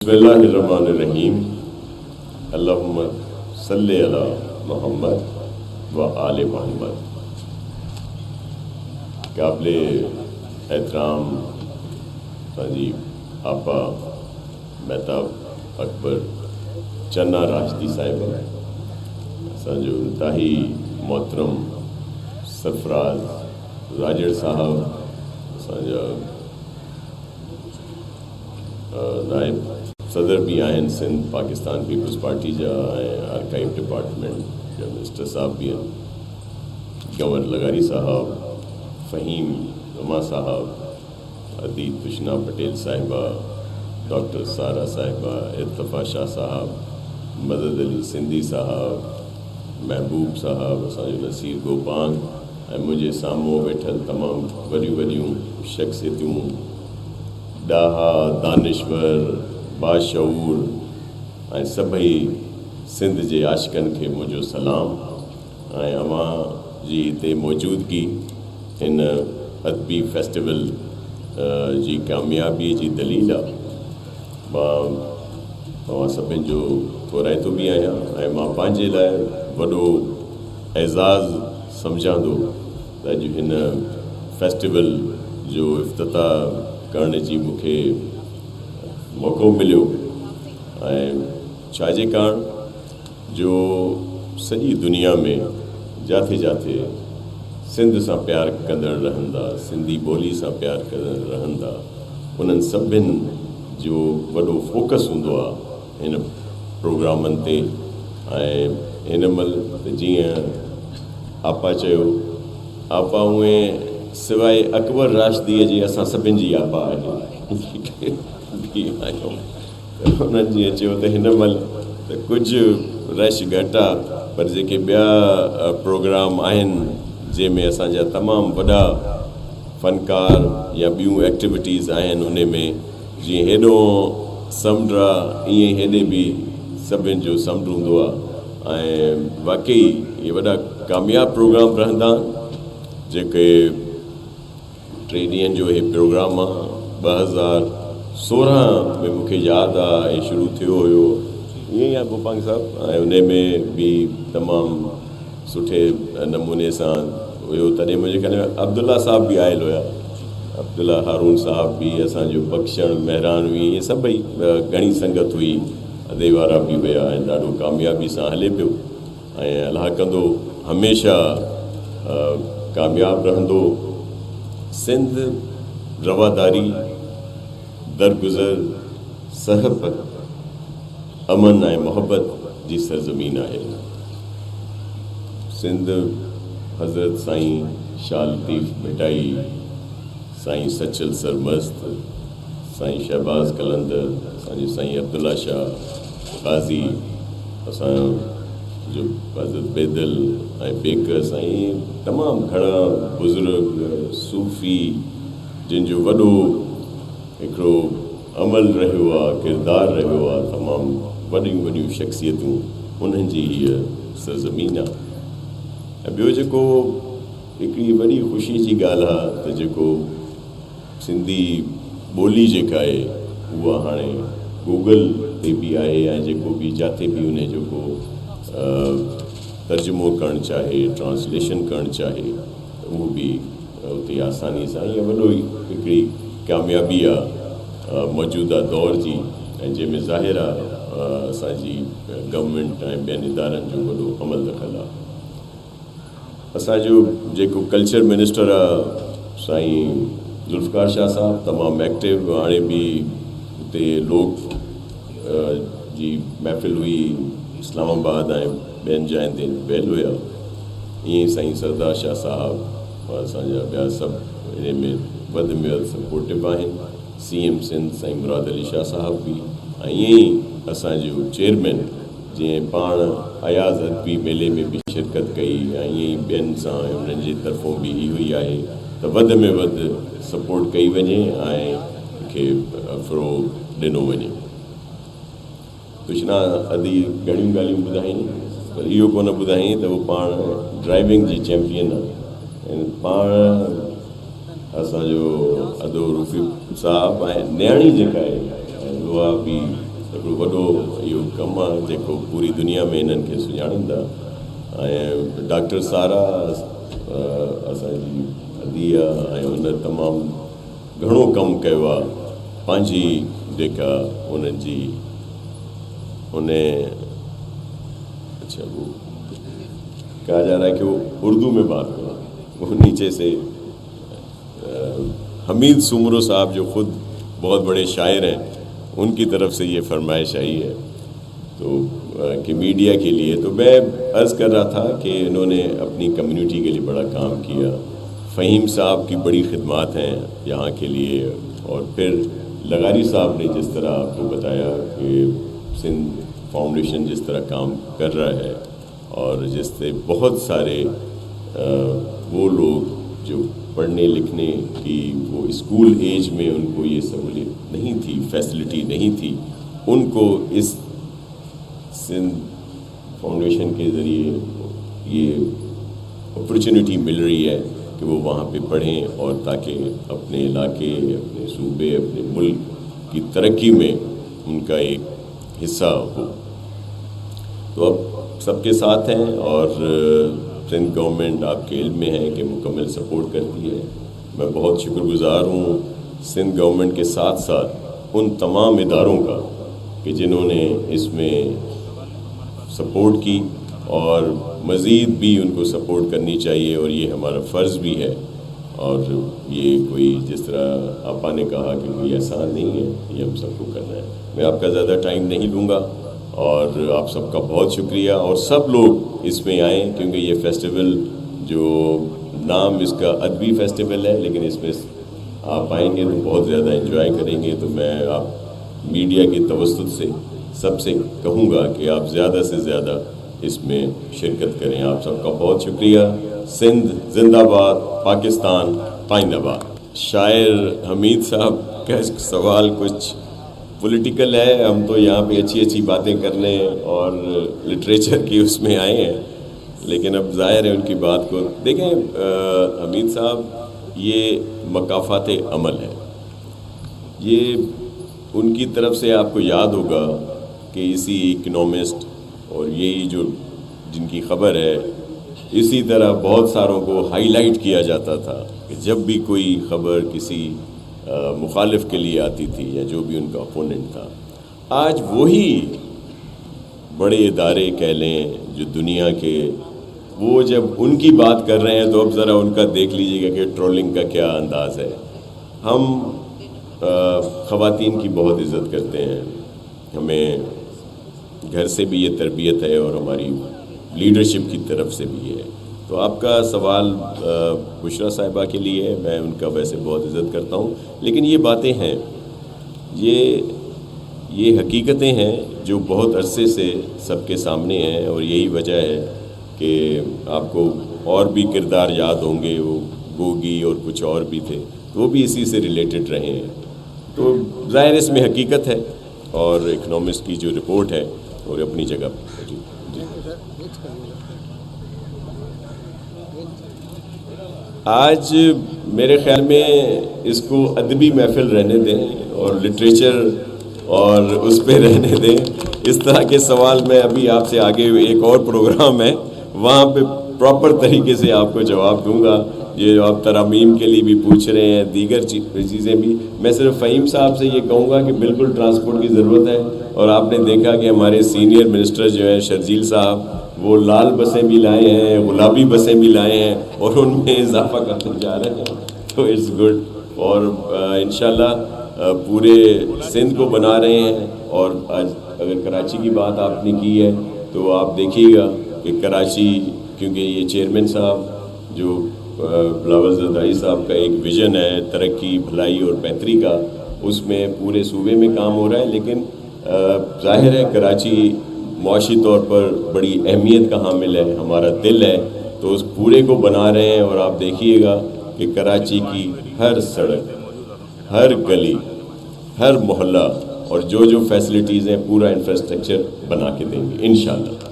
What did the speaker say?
بسم اللہ الرحمن الرحیم اللہم صلی علی محمد و آل محمد. قابل احترام سانجی آپا مہتاب اکبر چنا راشدی صاحبہ، سانجو انتہائی محترم سرفراز راجڑ صاحب، سانجا نائب صدر بھی آئین سندھ پاکستان پیپلز پارٹی جا آرکائیو ڈپارٹمنٹ جا منسٹر صاحب بھی ہیں، گورنر لغاری صاحب، فہیم رما صاحب، عدید تشنا پٹیل صاحبہ، ڈاکٹر سارا صاحبہ، ارتفا شاہ صاحب، مدد علی سندھی صاحب، محبوب صاحب، اسانجو نصیر گوپانگ، مجھے ساموں بیٹھل تمام وڈیوں شخصیتوں ڈاہا دانشور باشعور سبھی سندھ کے عاشقن کے مجھو سلام. اوہاں جی تے موجودگی ان ادبی فیسٹیول جی کامیابی جی دلیل ہے. ماں سبھن جو تھورائتو بھی آیا ماں پانجے لائے وڈو اعزاز سمجھاں دو جو ان فیسٹیول جو افتتاح کرنے جی مکھے موقع ملیو. چھاجے کارن جو سجی دنیا میں جاتے جاتے سندھ سے پیار کندڑ رہندا، سندھی بولی سے پیار کندڑ رہندا، انہن سبھن جو وڈو فوکس ہوندو ان پروگرامن تے. ان مل جیئں آپا چیو آپا ہوئے سوائے اکبر راشدی جی اساں سبھن جی آپا ہے انہن جی چیو تے ہن مل تے کچھ رش گھٹا پر جے بیا پروگرام آہن جے میں اساں جا تمام وڈا فنکار یا بیوں ایکٹیویٹیز آہن ان میں جی ہیڈوں سمنڈا ایئں ہیڈے بھی سبھن جو سمنڈ ہوندو ہے. واقعی یہ وڈا کامیاب پروگرام رہندا جے کہ 3 ॾींहंनि जो हे प्रोग्राम आहे. 2016 में मूंखे यादि आहे शरूع थियो हुयो ईअं ई आहे गोपांग साहब, उन में भी तमामु सुठे नमूने सां हुयो. तॾहिं मुंहिंजे ख़्याल में अब्दुल्ला साहब भी आयल हुया, अब्दुल्ला हारून साहब भी, असांजो बख़्शण महिरानवी, इहे सभई घणी संगत हुई, अदे वारा भी हुया ऐं ॾाढो कामयाबी सां हले पियो. ऐं अलाह कंदो हमेशह कामयाबु रहंदो. सिंध रवादारी दरगुज़र सहब अमन ऐं मोहब्बत जी सरज़मीन आहे. सिंध हज़रत साईं शाह लतीफ़ मिटाई, साईं सचल सरमस्त, साईं शहबाज़ कलंदर, असांजे साईं अब्दुल्ला शाह ग़ाज़ी, असांजो हज़रत बेदल ऐं बेकर, साईं तमामु घणा बुज़ुर्ग सूफ़ी जिन जो वॾो हिकिड़ो अमल रहियो आहे, किरदारु रहियो आहे, तमामु वॾियूं शख़्सियतूं उन्हनि जी हीअ सरज़मीन आहे. ऐं ॿियो जेको हिकिड़ी वॾी ख़ुशी जी ॻाल्हि आहे त जेको सिंधी ॿोली जेका आहे उहा हाणे गूगल ते बि आहे ऐं जेको बि जिते बि उन जेको तर्जुमो करणु चाहे, ट्रांसलेशन करणु चाहे, उहो बि उते आसानी सां. ईअं वॾो हिकिड़ी कामयाबी आहे मौजूदा दौर जी, ऐं जंहिंमें ज़ाहिर आहे असांजी गवर्नमेंट ऐं ॿियनि इदारनि जो वॾो अमल दख़ल आहे. असांजो जेको कल्चर मिनिस्टर आहे साईं ज़ुल्फ़कार शाह साहब तमामु एक्टिव, हाणे बि हुते लोक जी महफ़िल हुई इस्लामाबाद ऐं ॿियनि जाइनि ते बैल हुया. ईअं ई साईं सरदार शाह साहब असांजा ॿिया सभु इन में वधि में वधि सपोर्टिव आहिनि. CM सिंध साईं मुराद अली शाह साहब बि, ऐं ईअं ई असांजो चेयरमैन जीअं पाण अयाज़ अदबी मेले में बि शिरकत कई, ऐं ईअं ई ॿियनि सां उन्हनि जी तरफ़ों बि ही हुई आहे त वधि में वधि सपोर्ट कई वञे ऐं खे फ़रोग़ ॾिनो वञे. कृष्णा अदी घणियूं ॻाल्हियूं ॿुधाईं, पर इहो कोन ॿुधाईं त उहो पाण ड्राइविंग जी चैम्पियन आहे. ऐं पाण असांजो अदो रूफ़ी साहब ऐं न्याणी जेका आहे उहा बि हिकिड़ो वॾो इहो कमु आहे जेको पूरी दुनिया में इन्हनि खे सुञाणनि था। ऐं डॉक्टर सारा असांजी अदी आहे ऐं हुन तमामु घणो कमु कयो आहे पंहिंजी जेका उन्हनि जी उन अच्छा वो कहा जा रहा है कि वो उर्दू में बात करो, वो नीचे से हमीद सुमरो साहब जो ख़ुद बहुत बड़े शायर हैं, उनकी तरफ से ये फरमाइश आई है तो कि मीडिया के लिए। तो मैं अर्ज़ कर रहा था कि इन्होंने अपनी कम्युनिटी के लिए बड़ा काम किया। फ़हीम साहब की बड़ी खिदमत हैं यहाँ के लिए, और फिर लगारी साहब ने जिस तरह आपको बताया कि सिंध फाउंडेशन जिस तरह काम कर रहा है, और जिससे बहुत सारे वो लोग जो पढ़ने लिखने की वो स्कूल एज में उनको ये सहूलियत नहीं थी, फैसिलिटी नहीं थी, उनको इस सिंध फाउंडेशन के ज़रिए ये अपॉर्चुनिटी मिल रही है कि वो वहाँ पे पढ़ें और ताकि अपने इलाके, अपने सूबे, अपने मुल्क की तरक्की में उनका एक हिस्सा हो। तो अब सबके साथ हैं, और सिंध गवर्नमेंट आपके इल्म में है कि मुकम्मल सपोर्ट करती है। मैं बहुत शुक्रगुज़ार हूँ सिंध गवर्नमेंट के साथ साथ उन तमाम इदारों का कि जिन्होंने इसमें सपोर्ट की, और मज़ीद भी उनको सपोर्ट करनी चाहिए, और ये हमारा फ़र्ज़ भी है। और ये कोई जिस तरह आपा ने कहा कि कोई आसान नहीं है, ये हम सबको करना है। मैं आपका ज़्यादा टाइम नहीं लूँगा, और आप सबका बहुत शुक्रिया। और सब लोग इसमें आएँ, क्योंकि ये फेस्टिवल जो नाम इसका अदबी फेस्टिवल है, लेकिन इसमें आप आएंगे तो बहुत ज़्यादा एंजॉय करेंगे। तो मैं आप मीडिया की तवस्सुत से सबसे कहूँगा कि आप ज़्यादा से ज़्यादा इसमें शिरकत करें। आप सबका बहुत शुक्रिया। सिंध जिंदाबाद, पाकिस्तान पाइंदाबाद। शायर हमीद साहब का सवाल कुछ पॉलिटिकल है, हम तो यहाँ पे अच्छी अच्छी बातें करने और लिटरेचर की उसमें आए हैं, लेकिन अब ज़ाहिर है उनकी बात को देखें। हमीद साहब, ये मकाफ़ात अमल है, ये उनकी तरफ से आपको याद होगा कि इसी इकनॉमिस्ट और यही जो जिनकी ख़बर है, इसी तरह बहुत सारों को हाईलाइट किया जाता था कि जब भी कोई ख़बर किसी मुखालिफ के लिए आती थी या जो भी उनका अपोनेंट था। आज वही बड़े इदारे कह लें जो दुनिया के, वो जब उनकी बात कर रहे हैं तो अब ज़रा उनका देख लीजिएगा कि ट्रोलिंग का क्या अंदाज़ है। हम ख़वातीन की बहुत इज़्ज़त करते हैं, हमें घर से भी ये तरबियत है और हमारी लीडरशिप की तरफ से भी है। तो आपका सवाल बुशरा साहिबा के लिए है, मैं उनका वैसे बहुत इज़्ज़त करता हूँ, लेकिन ये बातें हैं, ये हकीकतें हैं जो बहुत अरसे से सबके सामने हैं, और यही वजह है कि आपको और भी किरदार याद होंगे, वो गोगी और कुछ और भी थे, तो वो भी इसी से रिलेटेड रहे हैं। तो ज़ाहिर इसमें हकीकत है, और इकनॉमिस्ट की जो रिपोर्ट है और अपनी जगह पर। जी आज मेरे ख़्याल में इसको अदबी महफ़िल रहने दें और लिटरेचर और उस पे रहने दें। इस तरह के सवाल मैं अभी आपसे आगे एक और प्रोग्राम है, वहाँ पे प्रॉपर तरीके से आपको जवाब दूंगा। ये जो आप तरामीम के लिए भी पूछ रहे हैं, दीगर चीज़ें भी, मैं सिर्फ फ़हीम साहब से ये कहूँगा कि बिल्कुल ट्रांसपोर्ट की ज़रूरत है। और आपने देखा कि हमारे सीनियर मिनिस्टर जो हैं शर्जील साहब, वो लाल बसें भी लाए हैं, गुलाबी बसें भी लाए हैं, और उनमें इजाफा करते जा रहे हैं, तो इट्स गुड। और इंशाल्लाह पूरे सिंध को बना रहे हैं। और आज अगर कराची की बात आपने की है तो आप देखिएगा कि कराची, क्योंकि ये चेयरमैन साहब जो बिलावल ज़रदारी साहब का एक विज़न है तरक्की, भलाई और बेहतरी का, उसमें पूरे सूबे में काम हो रहा है। लेकिन ज़ाहिर है कराची मुआशी तौर पर बड़ी अहमियत का हामिल है, हमारा दिल है, तो उस पूरे को बना रहे हैं। और आप देखिएगा कि कराची की हर सड़क, हर गली, हर मोहल्ला और जो जो फैसिलिटीज़ हैं, पूरा इंफ्रास्ट्रक्चर बना के देंगे इंशाअल्लाह।